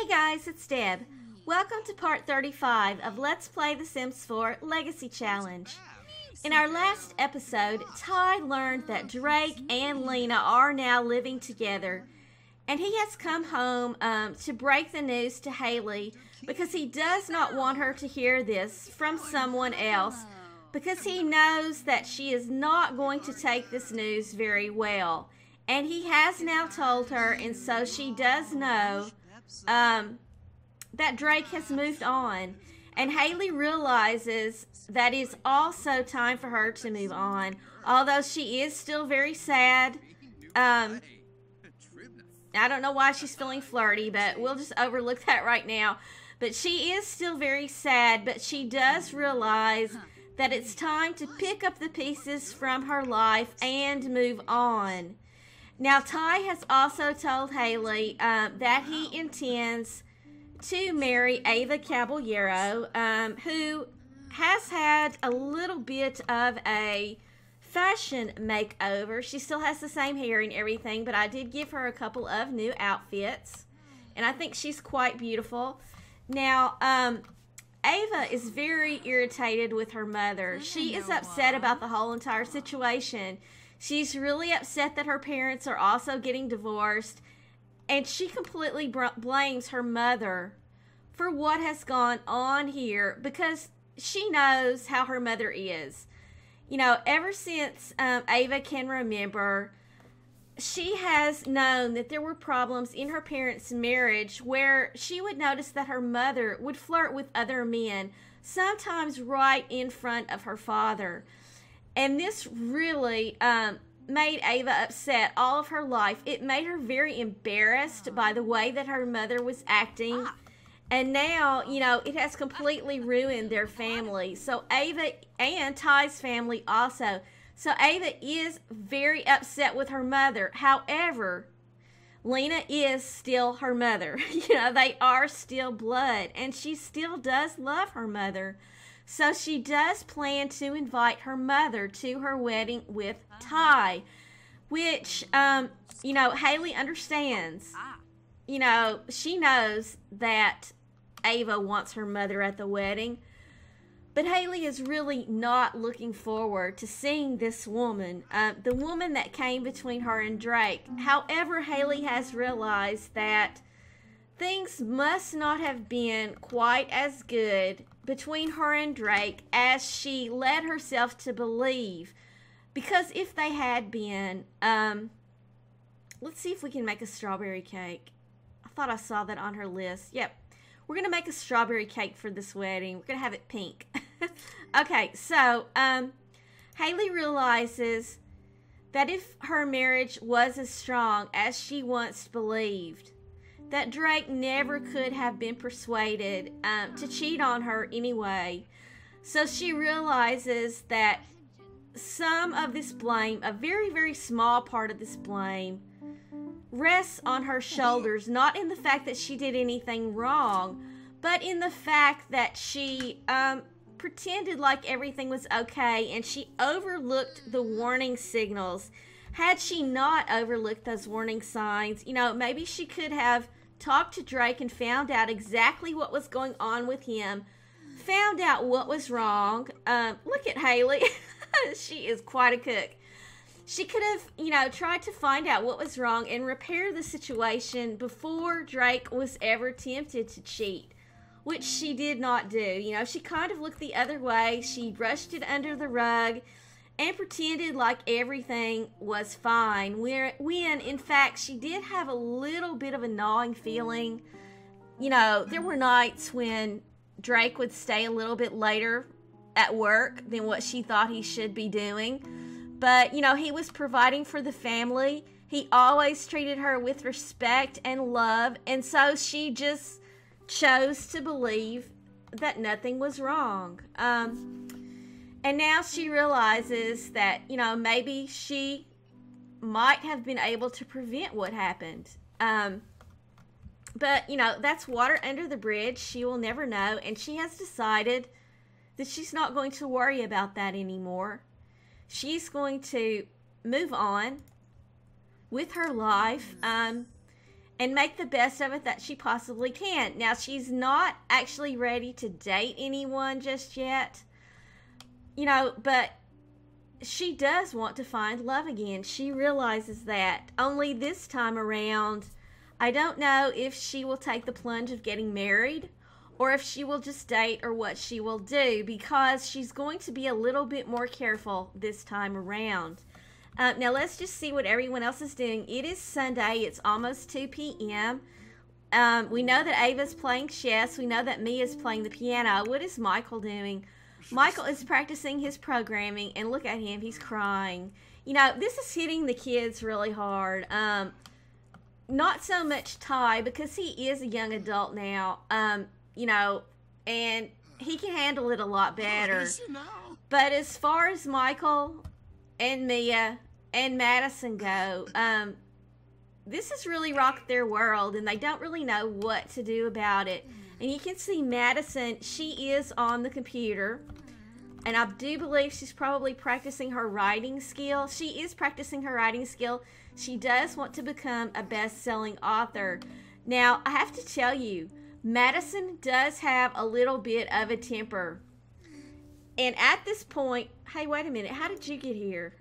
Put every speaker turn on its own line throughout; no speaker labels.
Hey guys, it's Deb. Welcome to part 35 of Let's Play The Sims 4 Legacy Challenge. In our last episode, Ty learned that Drake and Lena are now living together, and he has come home to break the news to Hailey because he does not want her to hear this from someone else, because he knows that she is not going to take this news very well. And he has now told her, and so she does know that Drake has moved on. And Hailey realizes that it's also time for her to move on, although she is still very sad. I don't know why she's feeling flirty, but we'll just overlook that right now. But she is still very sad, but she does realize that it's time to pick up the pieces from her life and move on. Now, Ty has also told Hailey that he intends to marry Ava Caballero, who has had a little bit of a fashion makeover. She still has the same hair and everything, but I did give her a couple of new outfits, and I think she's quite beautiful. Now, Ava is very irritated with her mother. She is upset about the whole entire situation. She's really upset that her parents are also getting divorced, and she completely blames her mother for what has gone on here because she knows how her mother is. You know, ever since Ava can remember, she has known that there were problems in her parents' marriage where she would notice that her mother would flirt with other men, sometimes right in front of her father. And this really made Ava upset all of her life. It made her very embarrassed by the way that her mother was acting. And now, you know, it has completely ruined their family. So Ava and Ty's family also. So Ava is very upset with her mother. However, Lena is still her mother. You know, they are still blood. And she still does love her mother. So she does plan to invite her mother to her wedding with Ty, which, you know, Hailey understands. You know, she knows that Ava wants her mother at the wedding, but Hailey is really not looking forward to seeing this woman, the woman that came between her and Drake. However, Hailey has realized that things must not have been quite as good between her and Drake as she led herself to believe. Because if they had been, let's see if we can make a strawberry cake. I thought I saw that on her list. Yep, we're going to make a strawberry cake for this wedding. We're going to have it pink. Okay, so Hailey realizes that if her marriage was as strong as she once believed, that Drake never could have been persuaded to cheat on her anyway. So she realizes that some of this blame, a very, very small part of this blame, rests on her shoulders, not in the fact that she did anything wrong, but in the fact that she pretended like everything was okay and she overlooked the warning signals. Had she not overlooked those warning signs, you know, maybe she could have talked to Drake and found out exactly what was going on with him, found out what was wrong. Look at Hailey. She is quite a cook. She could have, you know, tried to find out what was wrong and repair the situation before Drake was ever tempted to cheat, which she did not do. You know, she kind of looked the other way. She brushed it under the rug and pretended like everything was fine, when in fact she did have a little bit of a gnawing feeling. You know, there were nights when Drake would stay a little bit later at work than what she thought he should be doing. But, you know, he was providing for the family. He always treated her with respect and love, and so she just chose to believe that nothing was wrong. And now she realizes that, you know, maybe she might have been able to prevent what happened. But, you know, that's water under the bridge. She will never know. And she has decided that she's not going to worry about that anymore. She's going to move on with her life. and make the best of it that she possibly can. Now, she's not actually ready to date anyone just yet, you know, but she does want to find love again. She realizes that. Only this time around, I don't know if she will take the plunge of getting married or if she will just date or what she will do, because she's going to be a little bit more careful this time around. Now, let's just see what everyone else is doing. It is Sunday. It's almost 2 p.m. We know that Ava's playing chess. We know that Mia's playing the piano. What is Michael doing? Michael is practicing his programming, and look at him. He's crying. You know, this is hitting the kids really hard. Not so much Ty, because he is a young adult now, you know, and he can handle it a lot better. But as far as Michael and Mia and Madison go, this has really rocked their world, and they don't really know what to do about it. And you can see Madison, she is on the computer, and I do believe she's probably practicing her writing skill. She is practicing her writing skill. She does want to become a best-selling author. Now, I have to tell you, Madison does have a little bit of a temper. And at this point, hey, wait a minute, how did you get here?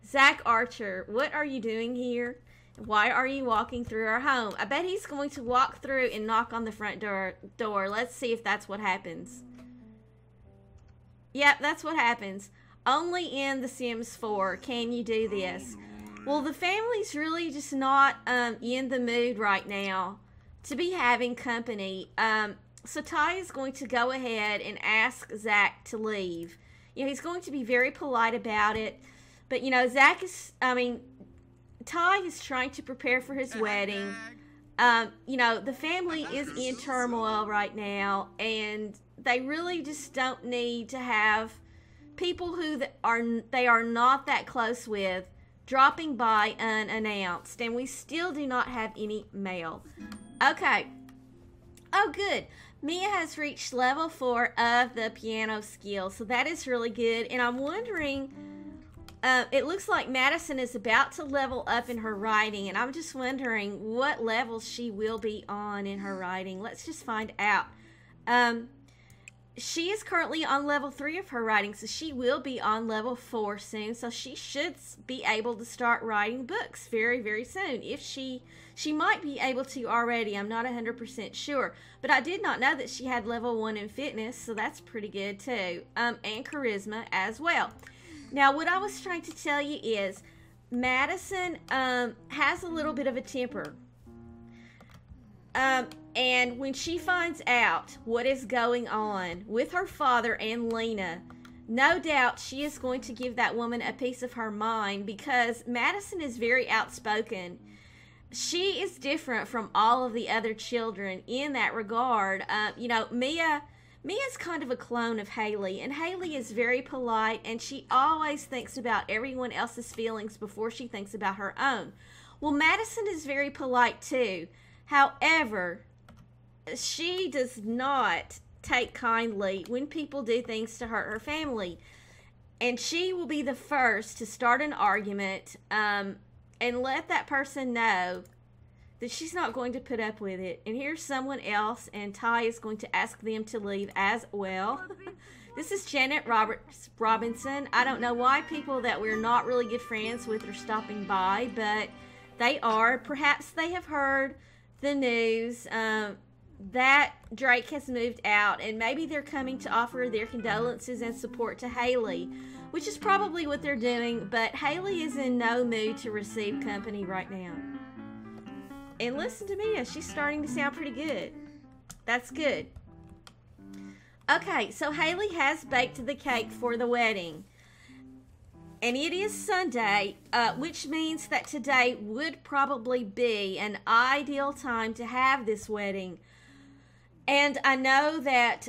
Zach Archer, what are you doing here? Why are you walking through our home? I bet he's going to walk through and knock on the front door. Let's see if that's what happens. Yep, that's what happens. Only in The Sims 4 can you do this. Well, the family's really just not in the mood right now to be having company. So Ty is going to go ahead and ask Zach to leave. You know, he's going to be very polite about it. But, you know, Ty is trying to prepare for his wedding. You know, the family is in turmoil right now, and they really just don't need to have people who they are not that close with dropping by unannounced. And we still do not have any mail. Okay. Oh, good. Mia has reached level 4 of the piano skill, so that is really good. And I'm wondering, it looks like Madison is about to level up in her writing, and I'm just wondering what level she will be on in her writing. Let's just find out. She is currently on level 3 of her writing, so she will be on level 4 soon, so she should be able to start writing books very, very soon. If she might be able to already, I'm not 100% sure, but I did not know that she had level 1 in fitness, so that's pretty good too, and charisma as well. Now, what I was trying to tell you is Madison has a little bit of a temper. And when she finds out what is going on with her father and Lena, no doubt she is going to give that woman a piece of her mind, because Madison is very outspoken. She is different from all of the other children in that regard. You know, Mia's kind of a clone of Hailey, and Hailey is very polite, and she always thinks about everyone else's feelings before she thinks about her own. Well, Madison is very polite too. However, she does not take kindly when people do things to hurt her family. And she will be the first to start an argument and let that person know that she's not going to put up with it. And here's someone else, and Ty is going to ask them to leave as well. This is Janet Robinson. I don't know why people that we're not really good friends with are stopping by, but they are. Perhaps they have heard the news that Drake has moved out, and maybe they're coming to offer their condolences and support to Hailey, which is probably what they're doing, but Hailey is in no mood to receive company right now. And listen to Mia, she's starting to sound pretty good. That's good. Okay, so Hailey has baked the cake for the wedding. And it is Sunday, which means that today would probably be an ideal time to have this wedding. And I know that,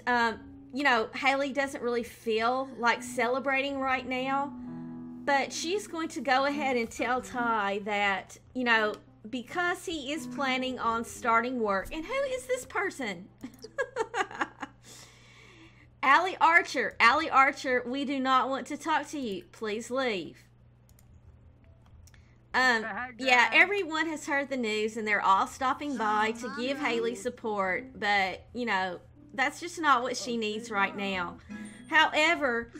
you know, Hailey doesn't really feel like celebrating right now, but she's going to go ahead and tell Ty that, you know, because he is planning on starting work. And who is this person? Allie Archer. Allie Archer, we do not want to talk to you. Please leave. Yeah, everyone has heard the news and they're all stopping by to give Hailey support, but, you know, that's just not what she needs right now. However,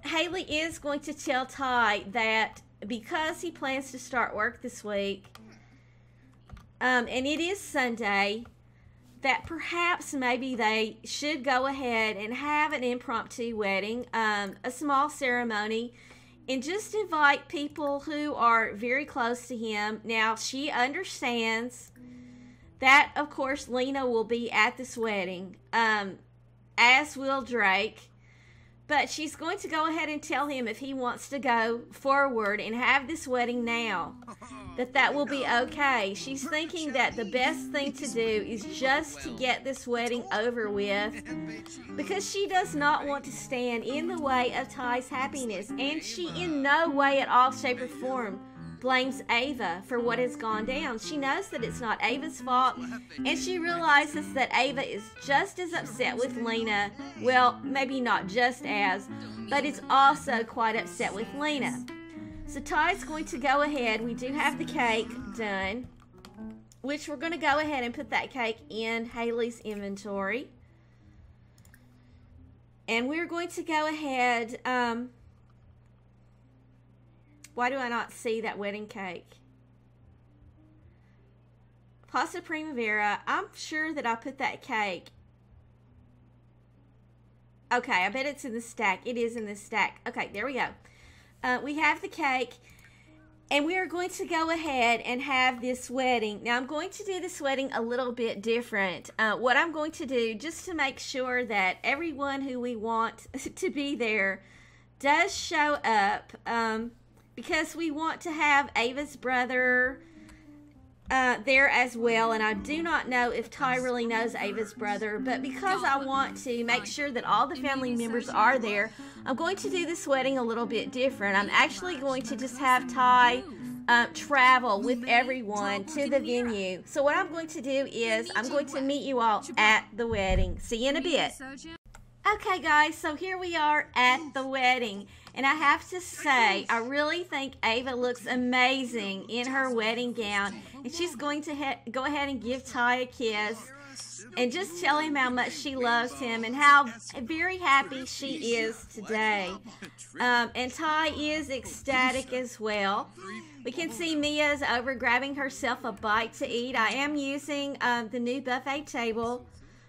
Hailey is going to tell Ty that because he plans to start work this week, and it is Sunday, that perhaps maybe they should go ahead and have an impromptu wedding, a small ceremony, and just invite people who are very close to him. Now, she understands that, of course, Lena will be at this wedding, as will Drake. But she's going to go ahead and tell him if he wants to go forward and have this wedding now, that will be okay. She's thinking that the best thing to do is just to get this wedding over with, because she does not want to stand in the way of Ty's happiness. And she in no way at all, shape, or form blames Ava for what has gone down. She knows that it's not Ava's fault, and she realizes that Ava is just as upset with Lena. Well, maybe not just as, but is also quite upset with Lena. So Ty's going to go ahead. We do have the cake done, which we're going to go ahead and put that cake in Hailey's inventory. And we're going to go ahead, why do I not see that wedding cake? Pasta Primavera. I'm sure that I put that cake. Okay, I bet it's in the stack. It is in the stack. Okay, there we go. We have the cake, and we are going to go ahead and have this wedding. Now, I'm going to do this wedding a little bit different. What I'm going to do, just to make sure that everyone who we want to be there does show up, because we want to have Ava's brother there as well. And I do not know if Ty really knows Ava's brother, but because I want to make sure that all the family members are there, I'm going to do this wedding a little bit different. I'm actually going to just have Ty travel with everyone to the venue. So what I'm going to do is I'm going to meet you all at the wedding. See you in a bit. Okay, guys, so here we are at the wedding. And I have to say, I really think Ava looks amazing in her wedding gown. And she's going to go ahead and give Ty a kiss and just tell him how much she loves him and how very happy she is today. And Ty is ecstatic as well. We can see Mia's over grabbing herself a bite to eat. I am using the new buffet table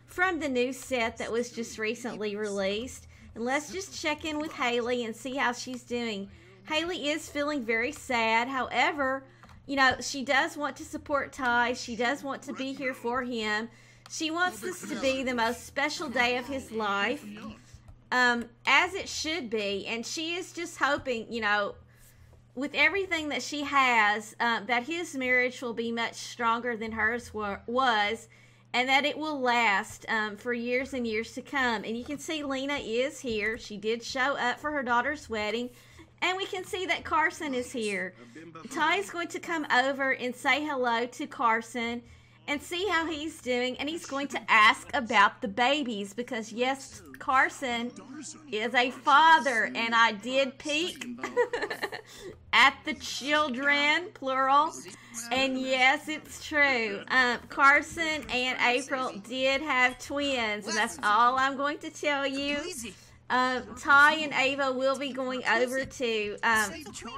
from the new set that was just recently released. And let's just check in with Hailey and see how she's doing. Hailey is feeling very sad. However, you know, she does want to support Ty. She does want to be here for him. She wants this to be the most special day of his life, as it should be. And she is just hoping, you know, with everything that she has, that his marriage will be much stronger than hers was. And that it will last for years and years to come. And you can see Lena is here. She did show up for her daughter's wedding. And we can see that Carson is here. Ty is going to come over and say hello to Carson and see how he's doing. And he's going to ask about the babies. Because, yes, Carson is a father. And I did peek at the children, plural. And yes, it's true. Carson and April did have twins, and that's all I'm going to tell you. Ty and Ava will be going over to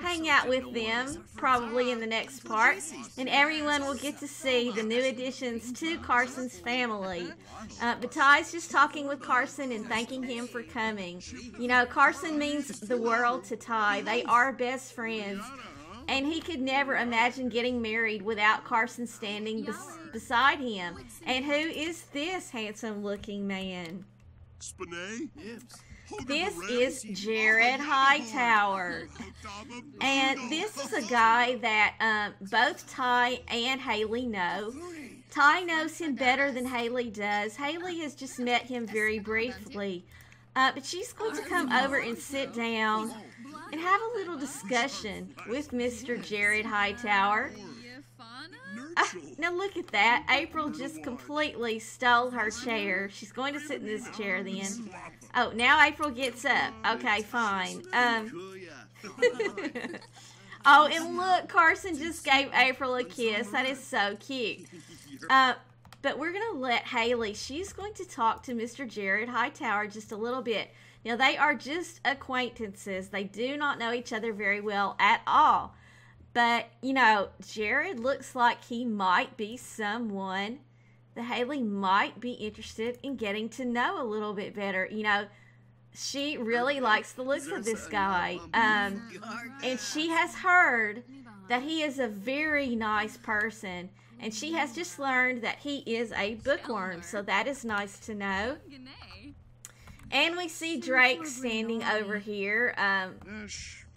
hang out with them, probably in the next part, and everyone will get to see the new additions to Carson's family. But Ty's just talking with Carson and thanking him for coming. You know, Carson means the world to Ty. They are best friends. And he could never imagine getting married without Carson standing beside him. And who is this handsome-looking man? This is Jared Hightower. And this is a guy that both Ty and Hailey know. Ty knows him better than Hailey does. Hailey has just met him very briefly. But she's going to come over and sit down and have a little discussion with Mr. Jared Hightower. Now look at that. April just completely stole her chair. She's going to sit in this chair then. Oh, now April gets up. Okay, fine. Oh, and look, Carson just gave April a kiss. That is so cute. But we're going to let Hailey, she's going to talk to Mr. Jared Hightower just a little bit. Now, they are just acquaintances. They do not know each other very well at all. But, you know, Jared looks like he might be someone that Hailey might be interested in getting to know a little bit better. You know, she really likes the looks of this guy. And she has heard that he is a very nice person. And she has just learned that he is a bookworm. So that is nice to know. And we see Drake standing over here,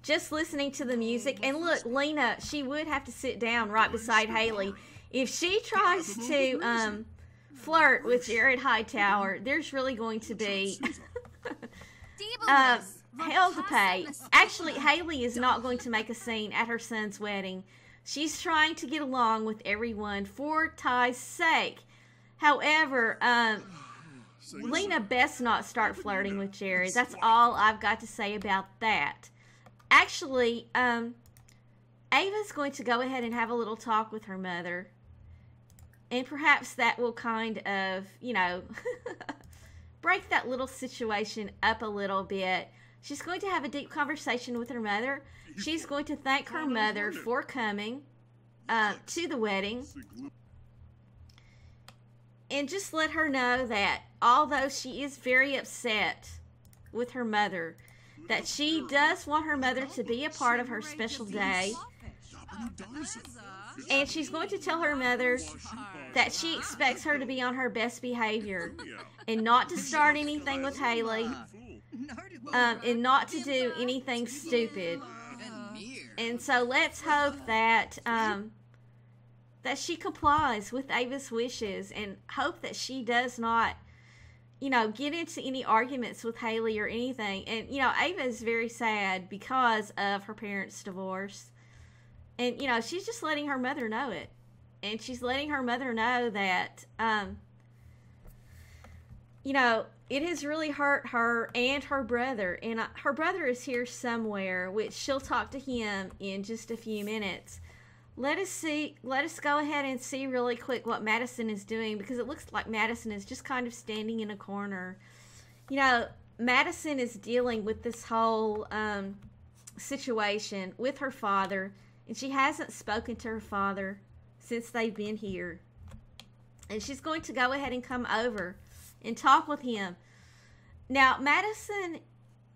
just listening to the music. And look, Lena, she would have to sit down right beside Hailey. If she tries to flirt with Jared Hightower, there's really going to be hell to pay. Actually, Hailey is not going to make a scene at her son's wedding. She's trying to get along with everyone for Ty's sake. However, Lena best not start flirting with Jared. That's all I've got to say about that. Actually, Ava's going to go ahead and have a little talk with her mother. And perhaps that will kind of, you know, break that little situation up a little bit. She's going to have a deep conversation with her mother. She's going to thank her mother for coming to the wedding. And just let her know that although she is very upset with her mother, that she does want her mother to be a part of her special day. And she's going to tell her mother that she expects her to be on her best behavior and not to start anything with Hailey, and not to do anything stupid. And so let's hope that that she complies with Ava's wishes, and hope that she does not, you know, get into any arguments with Hailey or anything. And, you know, Ava is very sad because of her parents' divorce. And, you know, she's just letting her mother know it. And she's letting her mother know that, you know, it has really hurt her and her brother. And her brother is here somewhere, which she'll talk to him in just a few minutes. Let us go ahead and see really quick what Madison is doing, because it looks like Madison is just kind of standing in a corner. You know, Madison is dealing with this whole situation with her father, and she hasn't spoken to her father since they've been here. And she's going to go ahead and come over and talk with him. Now, Madison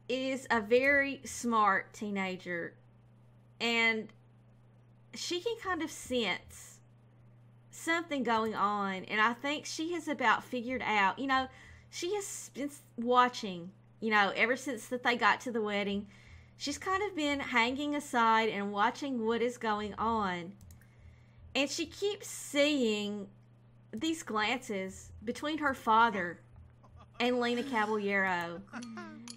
is a very smart teenager, and she can kind of sense something going on, and I think she has about figured out, you know, she has been watching, you know, ever since that they got to the wedding. She's kind of been hanging aside and watching what is going on, and she keeps seeing these glances between her father and Lena Caballero,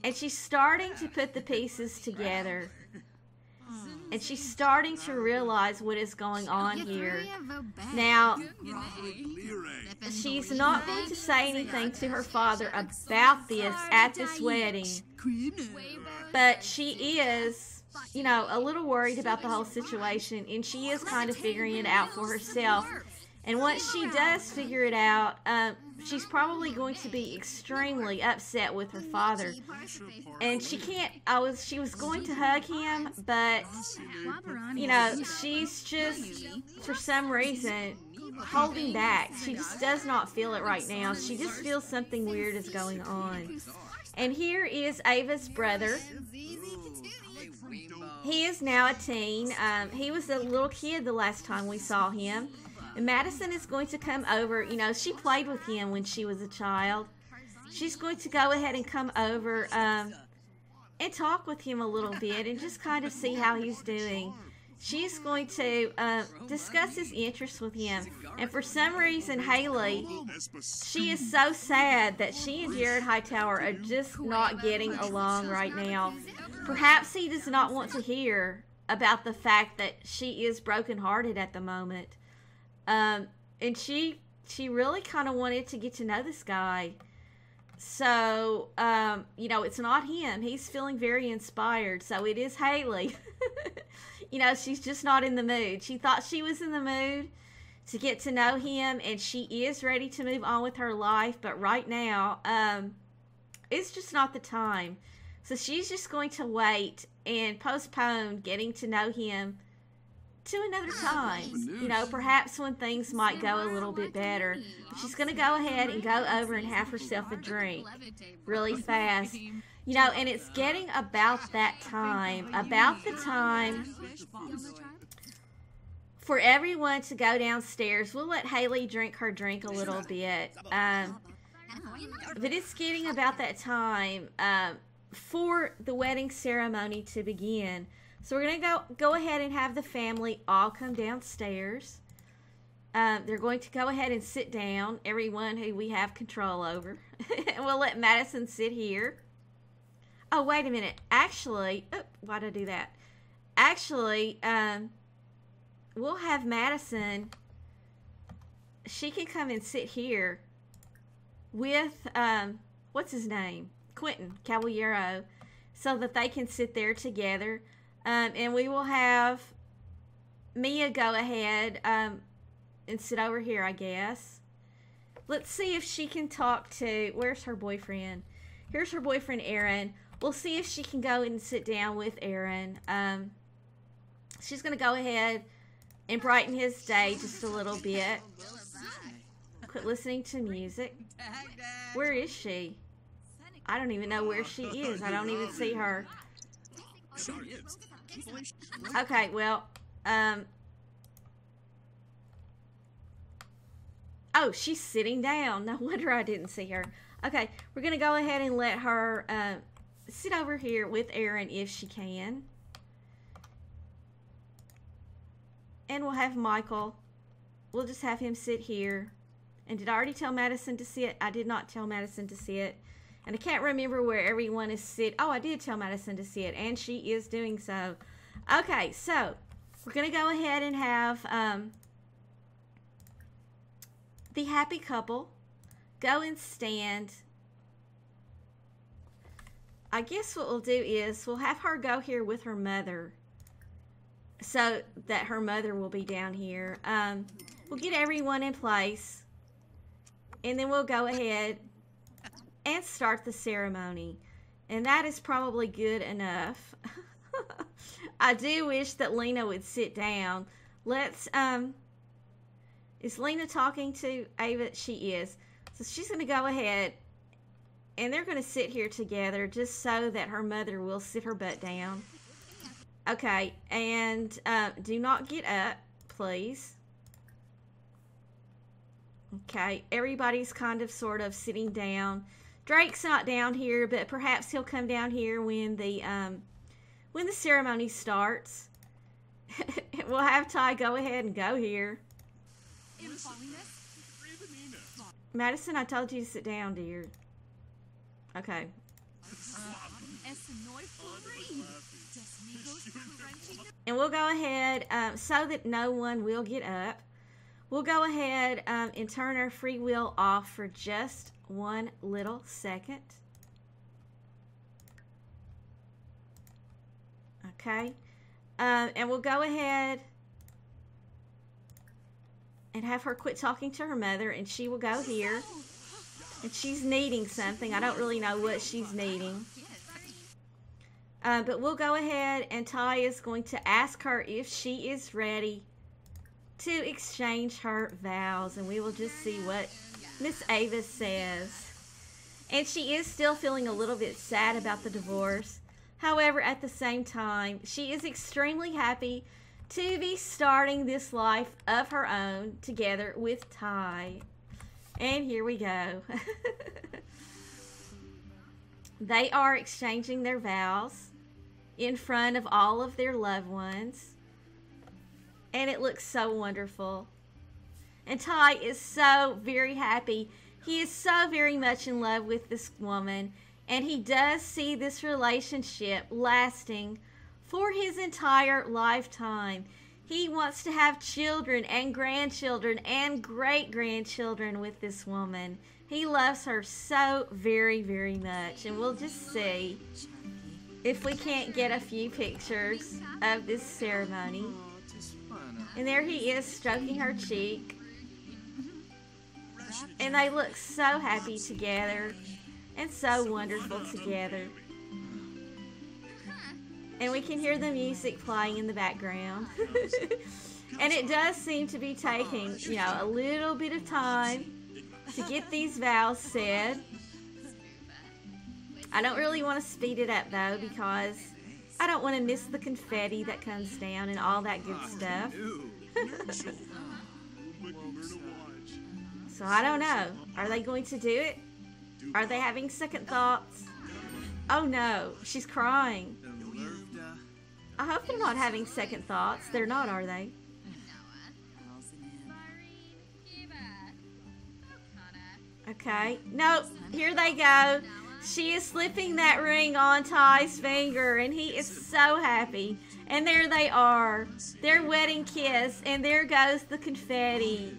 and she's starting to put the pieces together. And she's starting to realize what is going on here. Now, she's not going to say anything to her father about this at this wedding. But she is, you know, a little worried about the whole situation. And she is kind of figuring it out for herself. And once she does figure it out, she's probably going to be extremely upset with her father. And she was going to hug him, but, you know, she's just, for some reason, holding back. She just does not feel it right now. She just feels something weird is going on. And here is Ava's brother. He is now a teen. He was a little kid the last time we saw him. And Madison is going to come over. You know, she played with him when she was a child. She's going to go ahead and come over and talk with him a little bit and just kind of see how he's doing. She's going to discuss his interests with him. And for some reason, Hailey, she is so sad that she and Jared Hightower are just not getting along right now. Perhaps he does not want to hear about the fact that she is brokenhearted at the moment. And she really kind of wanted to get to know this guy. So, you know, it's not him. He's feeling very inspired. So it is Hailey. you know, she's just not in the mood. She thought she was in the mood to get to know him, and she is ready to move on with her life, but right now, it's just not the time. So she's just going to wait and postpone getting to know him to another time. You know, perhaps when things might go a little bit better. But she's going to go ahead and go over and have herself a drink really fast. You know, and it's getting about that time, about the time for everyone to go downstairs. We'll let Hailey drink her drink a little bit. But it's getting about that time for the wedding ceremony to begin. So we're going to go ahead and have the family all come downstairs. They're going to go ahead and sit down, everyone who we have control over. And we'll let Madison sit here. Oh, wait a minute. Actually, why did I do that? Actually, we'll have Madison. She can come and sit here with, what's his name? Quentin Caballero, so that they can sit there together. And we will have Mia go ahead and sit over here, I guess. Let's see if she can talk to... Where's her boyfriend? Here's her boyfriend, Aaron. We'll see if she can go and sit down with Aaron. She's going to go ahead and brighten his day just a little bit. Quit listening to music. Where is she? I don't even know where she is. I don't even see her. Okay, well, oh, she's sitting down. No wonder I didn't see her. Okay, we're going to go ahead and let her sit over here with Aaron if she can. And we'll have Michael. We'll just have him sit here. And did I already tell Madison to sit? I did not tell Madison to sit. And I can't remember where everyone is sit. Oh, I did tell Madison to sit, and she is doing so. Okay, so we're going to go ahead and have the happy couple go and stand. I guess what we'll do is we'll have her go here with her mother so that her mother will be down here. We'll get everyone in place, and then we'll go ahead and start the ceremony. And that is probably good enough. I do wish that Lena would sit down. Let's, is Lena talking to Ava? She is. So she's going to go ahead, and they're going to sit here together just so that her mother will sit her butt down. Okay, and do not get up, please. Okay, everybody's kind of sort of sitting down. Drake's not down here, but perhaps he'll come down here when the ceremony starts. We'll have Ty go ahead and go here. Madison, I told you to sit down, dear. Okay. And we'll go ahead, so that no one will get up. We'll go ahead and turn our free will off for just one little second. Okay. And we'll go ahead and have her quit talking to her mother, and she will go here. And she's needing something. I don't really know what she's needing. But we'll go ahead, and Ty is going to ask her if she is ready to exchange her vows. And we will just see what Miss Ava says. And she is still feeling a little bit sad about the divorce. However, at the same time, she is extremely happy to be starting this life of her own together with Ty. And here we go. They are exchanging their vows in front of all of their loved ones. And it looks so wonderful. And Ty is so very happy. He is so very much in love with this woman. And he does see this relationship lasting for his entire lifetime. He wants to have children and grandchildren and great-grandchildren with this woman. He loves her so very, very much. And we'll just see if we can't get a few pictures of this ceremony. And there he is stroking her cheek. And they look so happy together and so wonderful together. And we can hear the music playing in the background. And it does seem to be taking, you know, a little bit of time to get these vows said. I don't really want to speed it up though, because I don't want to miss the confetti that comes down and all that good stuff. So I don't know. Are they going to do it? Are they having second thoughts? Oh no, she's crying. I hope they're not having second thoughts. They're not, are they? Okay. Nope. Here they go. She is slipping that ring on Ty's finger, and he is so happy. And there they are. Their wedding kiss, and there goes the confetti.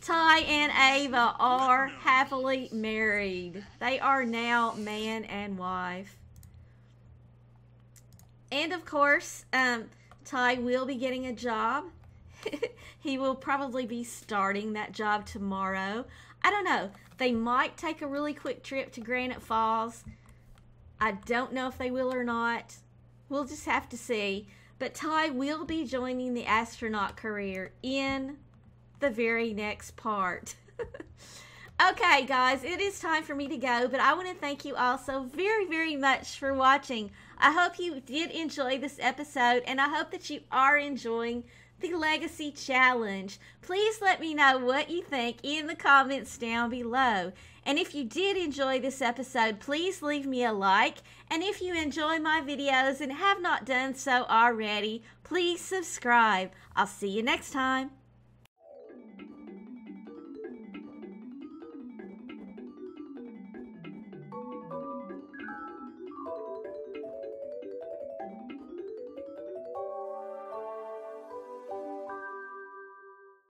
Ty and Ava are happily married. They are now man and wife. And of course, Ty will be getting a job. He will probably be starting that job tomorrow. I don't know. They might take a really quick trip to Granite Falls. I don't know if they will or not. We'll just have to see. But Ty will be joining the astronaut career in the very next part. Okay, guys, it is time for me to go, but I want to thank you all so very, very much for watching. I hope you did enjoy this episode, and I hope that you are enjoying the Legacy Challenge. Please let me know what you think in the comments down below. And if you did enjoy this episode, please leave me a like. And if you enjoy my videos and have not done so already, please subscribe. I'll see you next time.